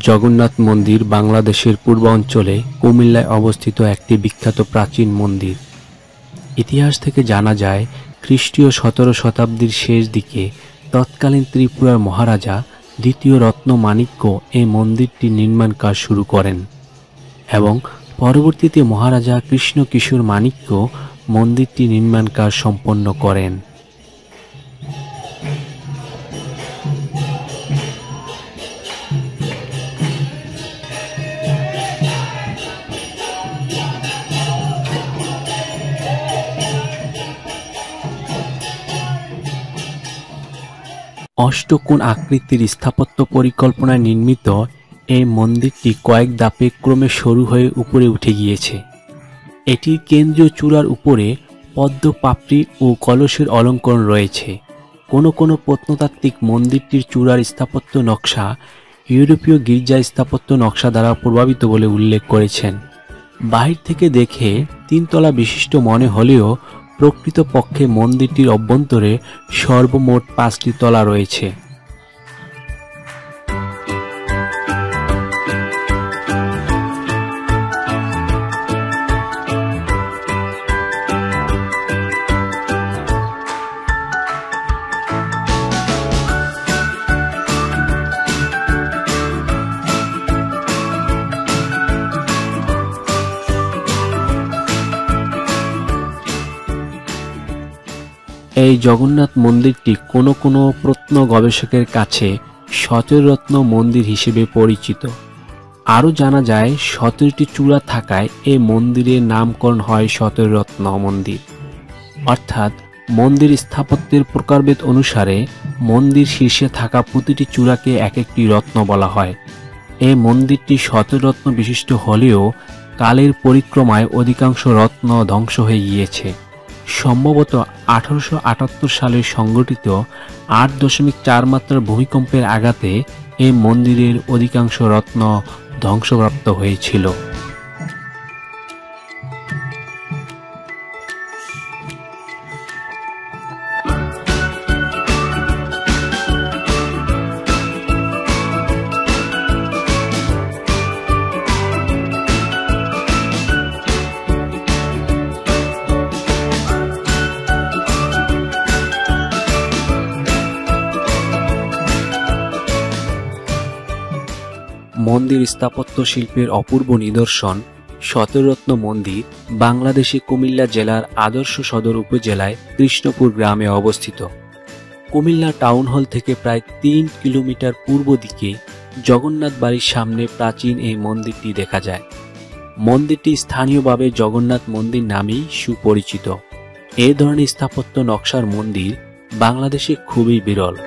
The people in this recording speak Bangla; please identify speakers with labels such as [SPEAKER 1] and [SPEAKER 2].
[SPEAKER 1] জগন্নাথ মন্দির বাংলাদেশের পূর্বাঞ্চলে কুমিল্লায় অবস্থিত একটি বিখ্যাত প্রাচীন মন্দির। ইতিহাস থেকে জানা যায়, খ্রিস্টীয় 17 শতাব্দীর শেষ দিকে তৎকালীন ত্রিপুরার মহারাজা দ্বিতীয় রত্নমাণিক্য এই মন্দিরটির নির্মাণ কাজ শুরু করেন এবং পরবর্তীতে মহারাজা কৃষ্ণকিশোর মাণিক্য মন্দিরটি নির্মাণ কাজ সম্পন্ন করেন। অষ্টকোণ আকৃতির স্থাপত্য পরিকল্পনায় নির্মিত এই মন্দিরটি কয়েক ধাপে ক্রমে সরু হয়ে উপরে উঠে গিয়েছে। এটির কেন্দ্রীয় চূড়ার উপরে পদ্ম পাপড়ি ও কলসের অলঙ্করণ রয়েছে। কোনো প্রত্নতাত্ত্বিক মন্দিরটির চূড়ার স্থাপত্য নকশা ইউরোপীয় গির্জা স্থাপত্য নকশা দ্বারা প্রভাবিত বলে উল্লেখ করেছেন। বাহির থেকে দেখে 3 তলা বিশিষ্ট মনে হলেও প্রকৃতপক্ষে মন্দিরটির অভ্যন্তরে সর্বমোট 5টি তলা রয়েছে। এই জগন্নাথ মন্দিরটি কোনো প্রত্ন গবেষকের কাছে 17 রত্ন মন্দির হিসেবে পরিচিত। আরও জানা যায় 17টি চূড়া থাকায় এই মন্দিরের নামকরণ হয় 17 রত্ন মন্দির। অর্থাৎ মন্দির স্থাপত্যের প্রকারভেদ অনুসারে মন্দির শীর্ষে থাকা প্রতিটি চূড়াকে এক একটি রত্ন বলা হয়। এই মন্দিরটি 17 রত্ন বিশিষ্ট হলেও কালের পরিক্রমায় অধিকাংশ রত্ন ধ্বংস হয়ে গিয়েছে। সম্ভবত 1878 সালে সংঘটিত 8.4 মাত্রার ভূমিকম্পের আঘাতে এই মন্দিরের অধিকাংশ রত্ন ধ্বংসপ্রাপ্ত হয়েছিল। মন্দির স্থাপত্য শিল্পের অপূর্ব নিদর্শন 17 রত্ন মন্দির বাংলাদেশে কুমিল্লা জেলার আদর্শ সদর উপজেলায় কৃষ্ণপুর গ্রামে অবস্থিত। কুমিল্লা টাউন হল থেকে প্রায় 3 কিলোমিটার পূর্ব দিকে জগন্নাথ বাড়ির সামনে প্রাচীন এই মন্দিরটি দেখা যায়। মন্দিরটি স্থানীয়ভাবে জগন্নাথ মন্দির নামেই সুপরিচিত। এ ধরনের স্থাপত্য নকশার মন্দির বাংলাদেশে খুবই বিরল।